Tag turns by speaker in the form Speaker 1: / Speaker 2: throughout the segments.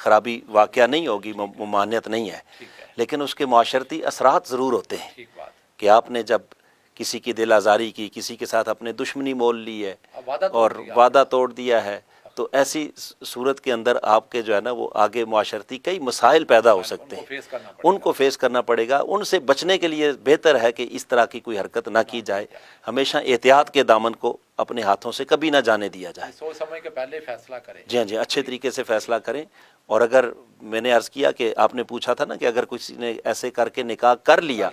Speaker 1: خرابی واقعہ نہیں ہوگی، ممانعت نہیں ہے، لیکن اس کے معاشرتی اثرات ضرور ہوتے ہیں کہ آپ نے جب کسی کی دل آزاری کی، کسی کے ساتھ اپنے دشمنی مول لی ہے اور وعدہ توڑ دیا ہے، تو ایسی صورت کے اندر آپ کے جو ہے نا وہ آگے معاشرتی کئی مسائل پیدا ہو سکتے ہیں، ان کو فیس کرنا پڑے گا۔ ان سے بچنے کے لیے بہتر ہے کہ اس طرح کی کوئی حرکت نہ کی جائے، ہمیشہ احتیاط کے دامن کو اپنے ہاتھوں سے کبھی نہ جانے دیا جائے،
Speaker 2: سوچ سمجھ کے پہلے فیصلہ کریں۔
Speaker 1: جی ہاں جی، اچھے طریقے سے فیصلہ کریں۔ اور اگر میں نے عرض کیا کہ آپ نے پوچھا تھا نا کہ اگر کسی نے ایسے کر کے نکاح کر لیا،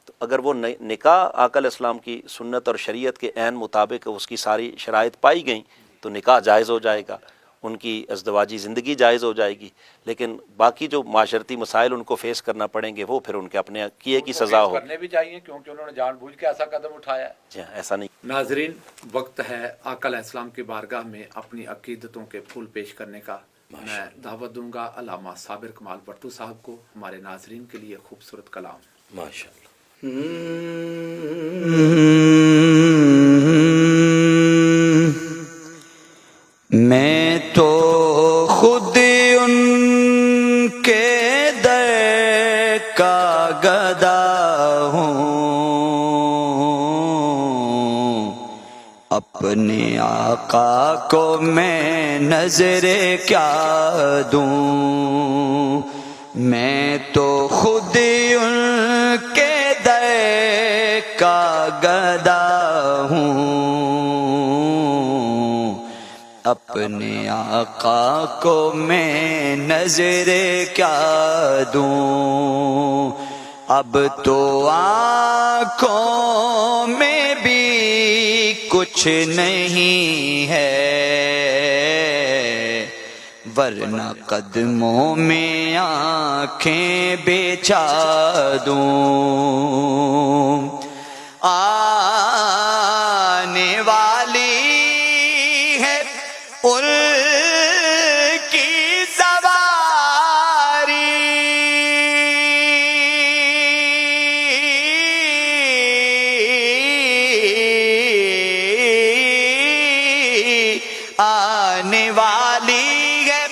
Speaker 1: تو اگر وہ نکاح آقا علیہ السلام کی سنت اور شریعت کے عین مطابق اس کی ساری شرائط پائی گئیں تو نکاح جائز ہو جائے گا، ان کی ازدواجی زندگی جائز ہو جائے گی، لیکن باقی جو معاشرتی مسائل ان کو فیس کرنا پڑیں گے وہ پھر ان کے اپنے کیے کی سزا ہو۔
Speaker 2: کرنے بھی چاہیے کیونکہ انہوں نے جان بوجھ کے ایسا قدم اٹھایا ہے۔
Speaker 1: جی ہاں، ایسا نہیں۔
Speaker 2: ناظرین، وقت ہے آقا علیہ السلام کی بارگاہ میں اپنی عقیدتوں کے پھول پیش کرنے کا۔ میں دعوت دوں گا علامہ صابر کمال بٹو صاحب کو ہمارے ناظرین کے لیے خوبصورت کلام۔
Speaker 3: ماشاء اللہ۔
Speaker 4: میں تو خود ان کے در کا گدا ہوں، اپنے آقا کو میں نظر کیا دوں، میں تو خود ان کے در کا گدا ہوں، اپنے آقا کو میں نظر کیا دوں، اب تو آنکھوں میں بھی کچھ نہیں ہے، ورنہ قدموں میں آنکھیں بچھا دوں، آنے والی ہے ان کی سواری، آنے والی ہے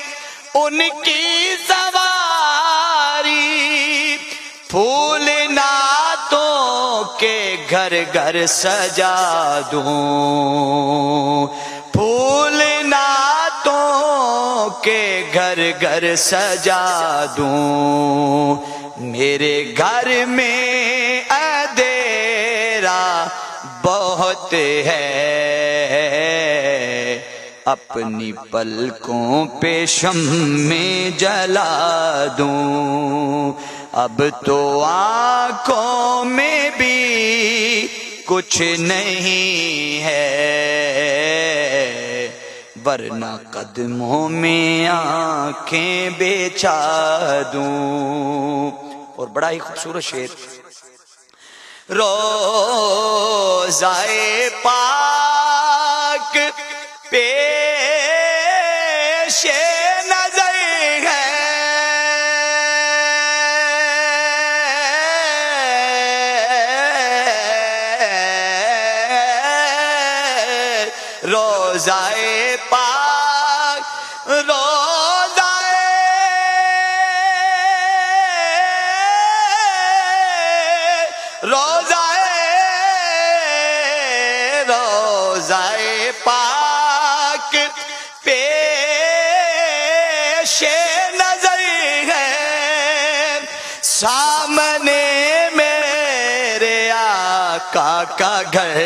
Speaker 4: ان کی سواری، پھول نعتوں کے گھر گھر سجا دوں، پھول نعتوں کے گھر گھر سجا دوں، میرے گھر میں اندھیرا بہت ہے، اپنی پلکوں پہ شمع جلا دوں، اب تو آنکھوں میں بھی کچھ نہیں ہے، ورنہ قدموں میں آنکھیں بچھا دوں۔ اور بڑا ہی خوبصورت شعر، روضۂ پاک پیش نظر ہے، روضۂ پاک، روضۂ پاک پیش نظر ہے، سامنے میرے آقا کا گھر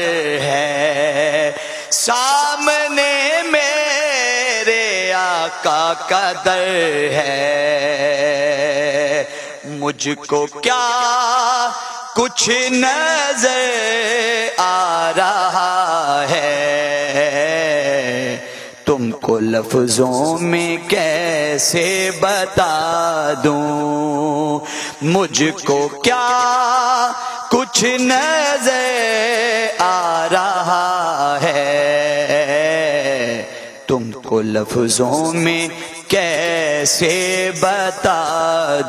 Speaker 4: ہے، سامنے میرے آقا کا در ہے، مجھ کو کیا کچھ نظر آ رہا ہے، تم کو لفظوں میں کیسے بتا دوں، مجھ کو کیا کچھ نظر آ رہا ہے، تم کو لفظوں میں کیسے بتا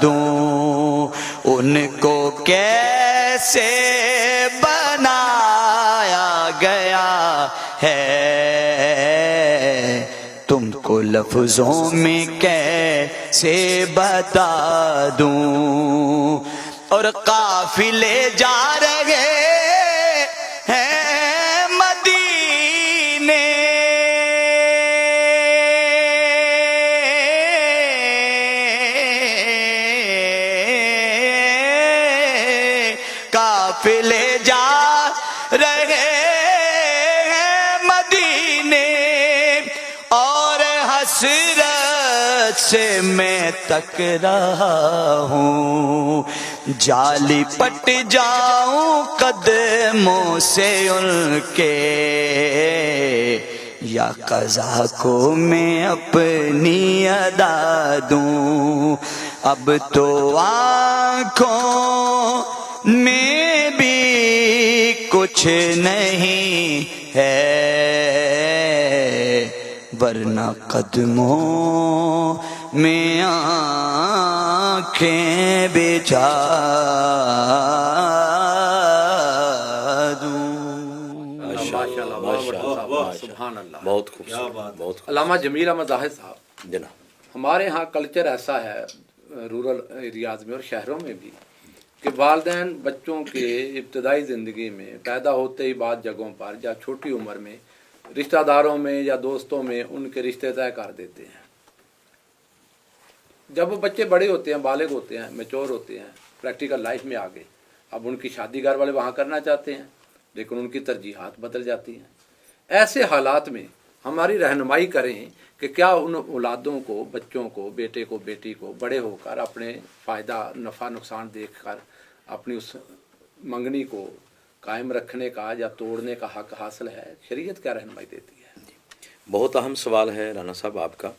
Speaker 4: دوں، ان کو کیسے بنایا گیا ہے، تم کو لفظوں میں کیسے کیسے بتا دوں اور قافلے جا رہے ہیں مدینے قافلے جا رہے ہیں مدینے اور حسرت سے میں تک رہا ہوں جالی پٹ جاؤں قدموں سے ان کے یا قضا کو میں اپنی ادا دوں اب تو آنکھوں میں بھی کچھ نہیں ہے ورنہ قدموں میں آنکھیں بچھا دوں
Speaker 2: ماشاءاللہ، بہت سبحان اللہ،
Speaker 3: بہت خوبصورت، بہت
Speaker 2: علامہ جمیل احمد زاہد صاحب،
Speaker 3: جناب
Speaker 2: ہمارے ہاں کلچر ایسا ہے رورل ایریاز میں اور شہروں میں بھی کہ والدین بچوں کے ابتدائی زندگی میں پیدا ہوتے ہی بعض جگہوں پر یا چھوٹی عمر میں رشتہ داروں میں یا دوستوں میں ان کے رشتے طے کر دیتے ہیں۔ جب وہ بچے بڑے ہوتے ہیں، بالغ ہوتے ہیں، میچور ہوتے ہیں، پریکٹیکل لائف میں آگے، اب ان کی شادی گھر والے وہاں کرنا چاہتے ہیں لیکن ان کی ترجیحات بدل جاتی ہیں۔ ایسے حالات میں ہماری رہنمائی کریں کہ کیا ان اولادوں کو، بچوں کو، بیٹے کو، بیٹی کو بڑے ہو کر اپنے فائدہ نفع نقصان دیکھ کر اپنی اس منگنی کو قائم رکھنے کا یا توڑنے کا حق حاصل ہے؟ شریعت کیا رہنمائی دیتی ہے؟
Speaker 3: بہت اہم سوال ہے رانا صاحب آپ کا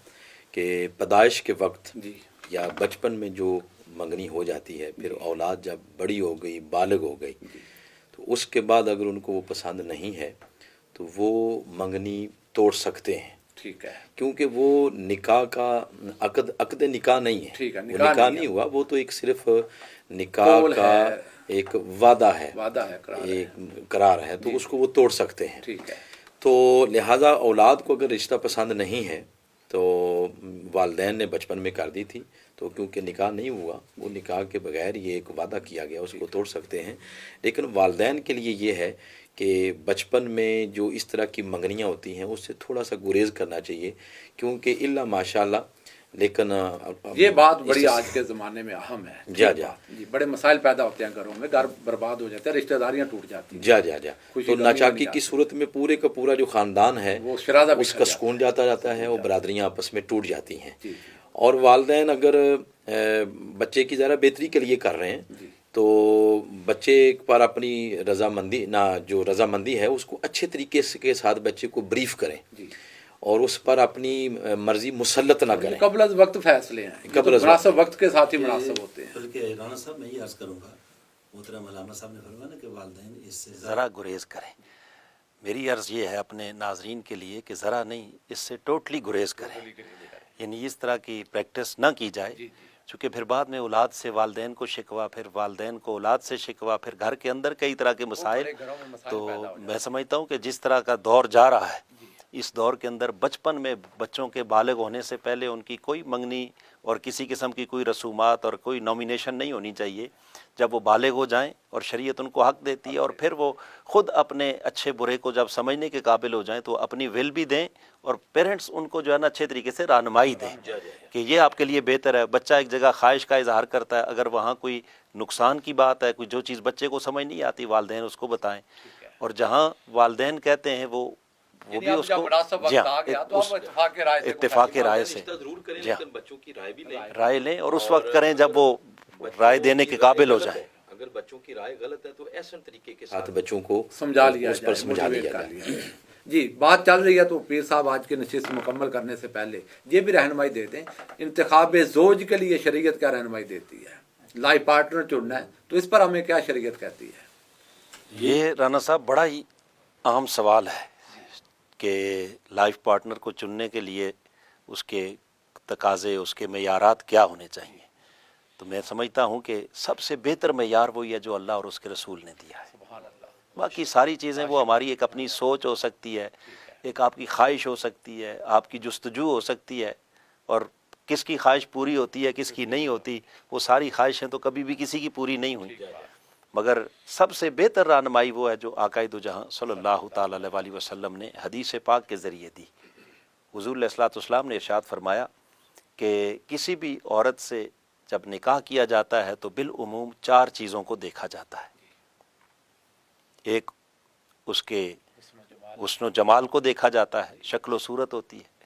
Speaker 3: کہ پیدائش کے وقت
Speaker 2: جی
Speaker 3: یا بچپن میں جو منگنی ہو جاتی ہے، پھر اولاد جب بڑی ہو گئی، بالغ ہو گئی، تو اس کے بعد اگر ان کو وہ پسند نہیں ہے تو وہ منگنی توڑ سکتے ہیں،
Speaker 2: ٹھیک ہے،
Speaker 3: کیونکہ وہ نکاح کا عقد نکاح نہیں ہے،
Speaker 2: ٹھیک ہے،
Speaker 3: وہ نکاح نہیں ہوا، وہ تو ایک صرف نکاح
Speaker 2: قول
Speaker 3: کا
Speaker 2: ہے،
Speaker 3: ایک وعدہ ہے،
Speaker 2: وعدہ ہے، قرار ہے،
Speaker 3: ایک قرار ہے، تو اس کو وہ توڑ سکتے ہیں۔
Speaker 2: ٹھیک ہے،
Speaker 3: تو لہٰذا اولاد کو اگر رشتہ پسند نہیں ہے تو والدین نے بچپن میں کر دی تھی، تو کیونکہ نکاح نہیں ہوا، وہ نکاح کے بغیر یہ ایک وعدہ کیا گیا، اس کو توڑ سکتے ہیں۔ لیکن والدین کے لیے یہ ہے کہ بچپن میں جو اس طرح کی منگنیاں ہوتی ہیں اس سے تھوڑا سا گریز کرنا چاہیے، کیونکہ الا ماشاء اللہ، لیکن
Speaker 2: یہ بات بڑی آج کے زمانے میں اہم ہے۔
Speaker 3: جی
Speaker 2: بڑے مسائل پیدا ہوتے ہیں گھروں میں، گھر برباد ہو جاتے ہیں، رشتہ داریاں ٹوٹ جاتی ہیں،
Speaker 3: جا تو ناچاکی کی صورت میں پورے کا پورا جو خاندان ہے
Speaker 2: وہ شرازہ
Speaker 3: اس کا سکون جاتا ہے، وہ برادریاں آپس میں ٹوٹ جاتی ہیں۔
Speaker 2: جی
Speaker 3: اور والدین اگر بچے کی ذرا بہتری کے لیے کر رہے ہیں تو بچے پر اپنی رضامندی جو رضامندی ہے اس کو اچھے طریقے کے ساتھ بچے کو بریف کریں اور اس پر اپنی مرضی مسلط نہ کریں۔
Speaker 2: قبل از وقت فیصلے ہیں، قبل مناسب وقت کے ساتھ ہی مناسب ہوتے ہیں۔
Speaker 5: بلکہ رانا صاحب میں یہ عرض کروں گا، محترم علامہ صاحب نے فرمایا نا کہ والدین اس سے
Speaker 1: ذرا گریز کریں۔ میری عرض یہ ہے اپنے ناظرین کے لیے کہ ذرا نہیں، اس سے ٹوٹلی گریز کریں، یعنی اس طرح کی پریکٹس نہ کی جائے، چونکہ پھر بعد میں اولاد سے والدین کو شکوہ، پھر والدین کو اولاد سے شکوہ، پھر گھر کے اندر کئی طرح کے مسائل۔ تو میں سمجھتا ہوں کہ جس طرح کا دور جا رہا ہے، اس دور کے اندر بچپن میں بچوں کے بالغ ہونے سے پہلے ان کی کوئی منگنی اور کسی قسم کی کوئی رسومات اور کوئی نامینیشن نہیں ہونی چاہیے۔ جب وہ بالغ ہو جائیں اور شریعت ان کو حق دیتی ہے اور پھر وہ خود اپنے اچھے برے کو جب سمجھنے کے قابل ہو جائیں تو اپنی ول بھی دیں اور پیرنٹس ان کو جو ہے نا اچھے طریقے سے رہنمائی دیں کہ یہ آپ کے لیے بہتر ہے۔ بچہ ایک جگہ خواہش کا اظہار کرتا ہے، اگر وہاں کوئی نقصان کی بات ہے، کوئی جو چیز بچے کو سمجھ نہیں آتی، والدین اس کو بتائیں، اور جہاں والدین کہتے ہیں وہ بھی اس کو اتفاق رائے سے
Speaker 3: بچوں کی رائے بھی لیں،
Speaker 1: رائے لیں اور اس وقت کریں جب وہ رائے دینے کے قابل ہو جائیں۔
Speaker 3: اگر بچوں کی رائے غلط ہے تو ایسے طریقے کے ساتھ بچوں کو
Speaker 2: سمجھا لیا
Speaker 3: اس پر سمجھا دیا
Speaker 2: جائے۔
Speaker 3: جائے۔
Speaker 2: جی بات چل رہی ہے تو پیر صاحب آج کی نشست مکمل کرنے سے پہلے یہ بھی رہنمائی دے دیں، انتخاب زوج کے لیے شریعت کیا رہنمائی دیتی ہے؟ لائف پارٹنر چننا ہے تو اس پر ہمیں کیا شریعت کہتی ہے؟
Speaker 1: یہ رانا صاحب بڑا ہی اہم سوال ہے کہ لائف پارٹنر کو چننے کے لیے اس کے تقاضے، اس کے معیارات کیا ہونے چاہیے۔ تو میں سمجھتا ہوں کہ سب سے بہتر معیار وہی ہے جو اللہ اور اس کے رسول نے دیا ہے۔ باقی ساری چیزیں وہ ہماری ایک اپنی سوچ ہو سکتی ہے، ایک آپ کی خواہش ہو سکتی ہے، آپ کی جستجو ہو سکتی ہے، اور کس کی خواہش پوری ہوتی ہے کس کی نہیں ہوتی، وہ ساری خواہشیں تو کبھی بھی کسی کی پوری نہیں ہوئی، مگر سب سے بہتر رہنمائی وہ ہے جو آقائے دو جہاں صلی اللہ تعالیٰ علیہ وسلم نے حدیث پاک کے ذریعے دی۔ حضور علیہ الصلوۃ والسلام نے ارشاد فرمایا کہ کسی بھی عورت سے جب نکاح کیا جاتا ہے تو بالعموم 4 چیزوں کو دیکھا جاتا ہے۔ ایک اس کے حسن و جمال کو دیکھا جاتا ہے، شکل و صورت ہوتی ہے،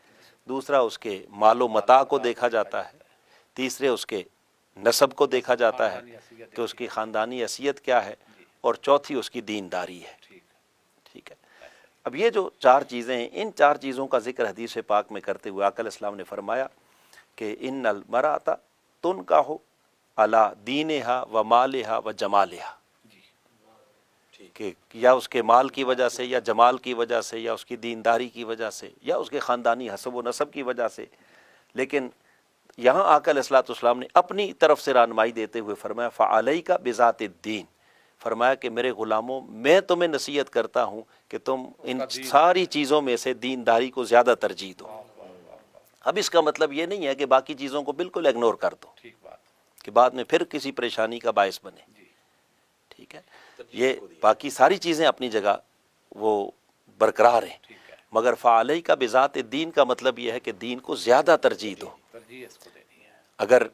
Speaker 1: دوسرا اس کے مال و متاع کو دیکھا جاتا ہے، تیسرے اس کے نسب کو دیکھا جاتا ہے کہ اس کی خاندانی حیثیت کیا ہے، اور چوتھی اس کی دینداری ہے۔ ٹھیک ہے، اب یہ جو 4 چیزیں ہیں، ان 4 چیزوں کا ذکر حدیث پاک میں کرتے ہوئے آقا علیہ السلام نے فرمایا کہ ان المرأۃ تنکح علی دینہا و مالہا و جمالہا، کہ یا اس کے مال کی وجہ سے یا جمال کی وجہ سے یا اس کی دینداری کی وجہ سے یا اس کے خاندانی حسب و نسب کی وجہ سے، لیکن یہاں آقا علیہ الصلوۃ والسلام نے اپنی طرف سے رہنمائی دیتے ہوئے فرمایا فعلیک بذات الدین، فرمایا کہ میرے غلاموں میں تمہیں نصیحت کرتا ہوں کہ تم ان ساری چیزوں میں سے دینداری کو زیادہ ترجیح دو۔ اب اس کا مطلب یہ نہیں ہے کہ باقی چیزوں کو بالکل اگنور کر دو کہ بعد میں پھر کسی پریشانی کا باعث بنے۔ ٹھیک ہے، یہ باقی ساری چیزیں اپنی جگہ وہ برقرار ہیں، مگر فعلیک بذات الدین کا مطلب یہ ہے کہ دین کو زیادہ ترجیح دو۔ اگر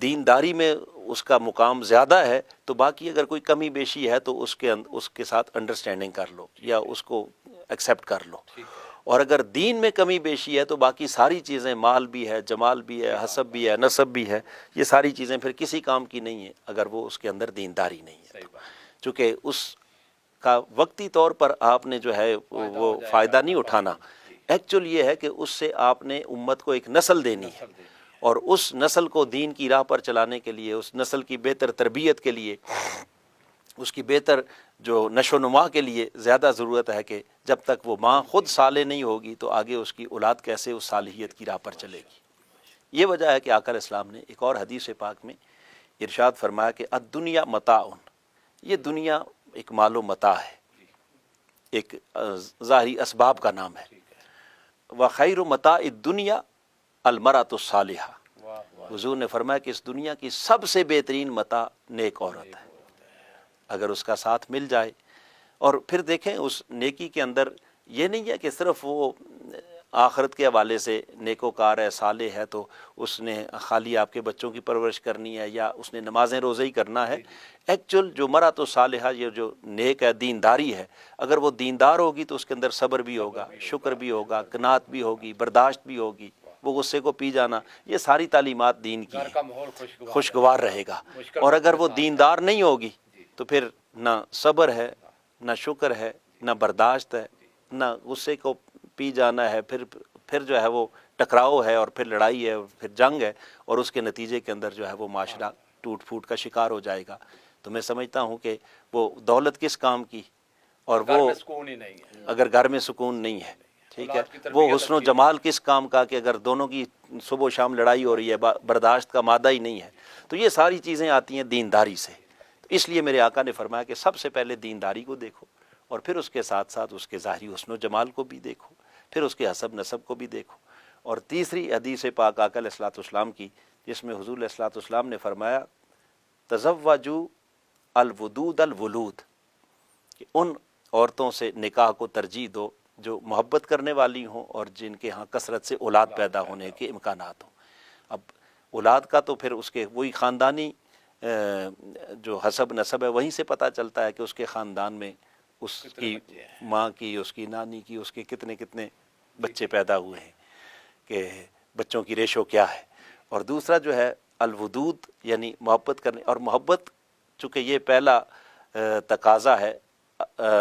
Speaker 1: دینداری میں اس کا مقام زیادہ ہے تو باقی اگر کوئی کمی بیشی ہے تو اس کے ساتھ انڈرسٹینڈنگ کر لو یا اس کو ایکسیپٹ کر لو، اور اگر دین میں کمی بیشی ہے تو باقی ساری چیزیں، مال بھی ہے، جمال بھی ہے، حسب بھی ہے، نسب بھی ہے، یہ ساری چیزیں پھر کسی کام کی نہیں ہیں اگر وہ اس کے اندر دینداری نہیں ہے۔ چونکہ اس کا وقتی طور پر آپ نے جو ہے وہ فائدہ نہیں اٹھانا، ایکچول یہ ہے کہ اس سے آپ نے امت کو ایک نسل دینی ہے، اور اس نسل کو دین کی راہ پر چلانے کے لیے، اس نسل کی بہتر تربیت کے لیے، اس کی بہتر جو نشو و نما کے لیے زیادہ ضرورت ہے کہ جب تک وہ ماں خود صالح نہیں ہوگی تو آگے اس کی اولاد کیسے اس صالحیت کی راہ پر چلے گی۔ یہ وجہ ہے کہ آقا علیہ السلام نے ایک اور حدیث پاک میں ارشاد فرمایا کہ الدنیا متاع، یہ دنیا ایک مال و متاع ہے، ایک ظاہری اسباب کا نام ہے۔ وخیر متاع الدنیا المرأۃ الصالحہ، حضور نے فرمایا کہ اس دنیا کی سب سے بہترین متاع نیک عورت ہے، اگر اس کا ساتھ مل جائے۔ اور پھر دیکھیں اس نیکی کے اندر یہ نہیں ہے کہ صرف وہ آخرت کے حوالے سے نیکوکار ہے، صالح ہے تو اس نے خالی آپ کے بچوں کی پرورش کرنی ہے یا اس نے نمازیں روزے ہی کرنا ہے۔ ایکچوئل جو مرأۃ صالحہ، یہ جو نیک ہے، دینداری ہے، اگر وہ دیندار ہوگی تو اس کے اندر صبر بھی ہوگا، شکر بھی ہوگا، قناعت بھی ہوگی، برداشت بھی ہوگی، وہ غصے کو پی جانا، یہ ساری تعلیمات دین کی ہیں، خوشگوار رہے گا۔ اور اگر وہ دیندار نہیں ہوگی تو پھر نہ صبر ہے، نہ شکر ہے، نہ برداشت ہے، نہ غصے کو پی جانا ہے، پھر جو ہے وہ ٹکراؤ ہے، اور پھر لڑائی ہے، اور پھر جنگ ہے، اور اس کے نتیجے کے اندر جو ہے وہ معاشرہ ٹوٹ پھوٹ کا شکار ہو جائے گا۔ تو میں سمجھتا ہوں کہ وہ دولت کس کام کی، اور وہ اگر گھر میں سکون نہیں ہے، ٹھیک ہے، وہ حسن و جمال کس کام کا کہ اگر دونوں کی صبح و شام لڑائی ہو رہی ہے، برداشت کا مادہ ہی نہیں ہے۔ تو یہ ساری چیزیں آتی ہیں دینداری سے۔ اس لیے میرے آقا نے فرمایا کہ سب سے پہلے دینداری کو دیکھو، اور پھر اس کے ساتھ ساتھ اس کے ظاہری حسن و جمال کو بھی دیکھو، پھر اس کے حسب نسب کو بھی دیکھو۔ اور تیسری حدیث پاک آقا علیہ الصلوۃ والسلام کی، جس میں حضور علیہ الصلوۃ والسلام نے فرمایا تزوجوا الودود الولود، کہ ان عورتوں سے نکاح کو ترجیح دو جو محبت کرنے والی ہوں اور جن کے ہاں کثرت سے اولاد پیدا ہونے کے امکانات ہوں۔ اب اولاد کا تو پھر اس کے وہی خاندانی جو حسب نسب ہے وہیں سے پتہ چلتا ہے کہ اس کے خاندان میں اس کی ماں کی، اس کی نانی کی، اس کے کتنے کتنے بچے پیدا ہوئے ہیں، کہ بچوں کی ریشو کیا ہے۔ اور دوسرا جو ہے الودود، یعنی محبت کرنے، اور محبت چونکہ یہ پہلا تقاضا ہے،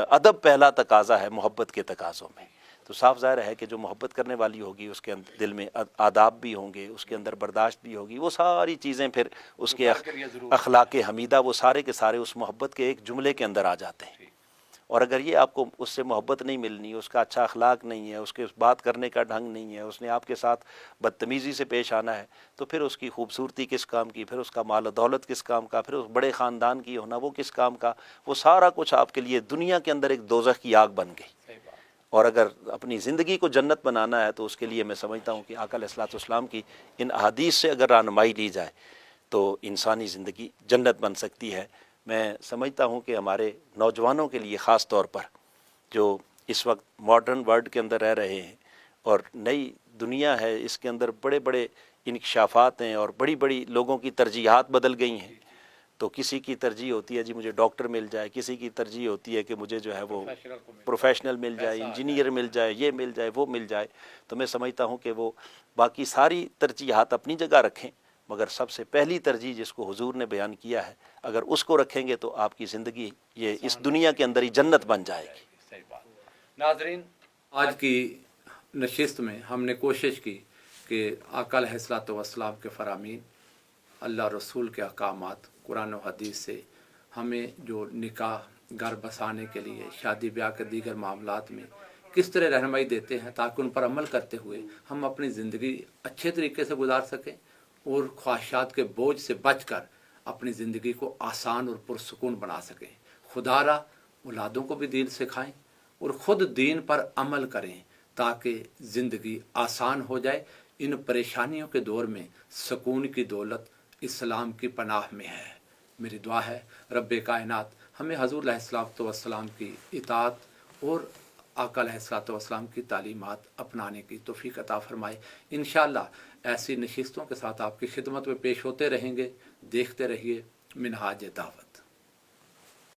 Speaker 1: ادب پہلا تقاضا ہے محبت کے تقاضوں میں، تو صاف ظاہر ہے کہ جو محبت کرنے والی ہوگی اس کے دل میں آداب بھی ہوں گے، اس کے اندر برداشت بھی ہوگی، وہ ساری چیزیں پھر اس کے اخلاق حمیدہ وہ سارے کے سارے اس محبت کے ایک جملے کے اندر آ جاتے ہیں۔ اور اگر یہ آپ کو اس سے محبت نہیں ملنی، اس کا اچھا اخلاق نہیں ہے، اس کے بات کرنے کا ڈھنگ نہیں ہے، اس نے آپ کے ساتھ بدتمیزی سے پیش آنا ہے، تو پھر اس کی خوبصورتی کس کام کی، پھر اس کا مال و دولت کس کام کا، پھر اس بڑے خاندان کی ہونا وہ کس کام کا، وہ سارا کچھ آپ کے لیے دنیا کے اندر ایک دوزخ کی آگ بن گئی۔ اور اگر اپنی زندگی کو جنت بنانا ہے تو اس کے لیے میں سمجھتا ہوں کہ آقا علیہ الصلوۃ والسلام کی ان احادیث سے اگر رہنمائی لی جائے تو انسانی زندگی جنت بن سکتی ہے۔ میں سمجھتا ہوں کہ ہمارے نوجوانوں کے لیے خاص طور پر جو اس وقت ماڈرن ورلڈ کے اندر رہ رہے ہیں اور نئی دنیا ہے، اس کے اندر بڑے بڑے انکشافات ہیں اور بڑی بڑی لوگوں کی ترجیحات بدل گئی ہیں، تو کسی کی ترجیح ہوتی ہے جی مجھے ڈاکٹر مل جائے، کسی کی ترجیح ہوتی ہے کہ مجھے جو ہے وہ پروفیشنل مل جائے، انجینئر مل جائے، یہ مل جائے، وہ مل جائے۔ تو میں سمجھتا ہوں کہ وہ باقی ساری ترجیحات اپنی جگہ رکھیں، مگر سب سے پہلی ترجیح جس کو حضور نے بیان کیا ہے، اگر اس کو رکھیں گے تو آپ کی زندگی یہ اس دنیا کے اندر ہی جنت بن جائے گی۔
Speaker 2: صحیح بات۔ ناظرین، آج کی نشست میں ہم نے کوشش کی کہ آقا علیہ الصلوۃ والسلام کے فرامین، اللہ رسول کے احکامات، قرآن و حدیث سے ہمیں جو نکاح گھر بسانے کے لیے، شادی بیاہ کے دیگر معاملات میں کس طرح رہنمائی دیتے ہیں تاکہ ان پر عمل کرتے ہوئے ہم اپنی زندگی اچھے طریقے سے گزار سکیں اور خواہشات کے بوجھ سے بچ کر اپنی زندگی کو آسان اور پرسکون بنا سکیں۔ خدا را اولادوں کو بھی دین سکھائیں اور خود دین پر عمل کریں تاکہ زندگی آسان ہو جائے۔ ان پریشانیوں کے دور میں سکون کی دولت اسلام کی پناہ میں ہے۔ میری دعا ہے رب کائنات ہمیں حضور علیہ الصلوۃ والسلام کی اطاعت اور آقا علیہ الصلوۃ والسلام کی تعلیمات اپنانے کی توفیق عطا فرمائے۔ انشاءاللہ ایسی نشستوں کے ساتھ آپ کی خدمت میں پیش ہوتے رہیں گے۔ دیکھتے رہیے منہاج دعوت۔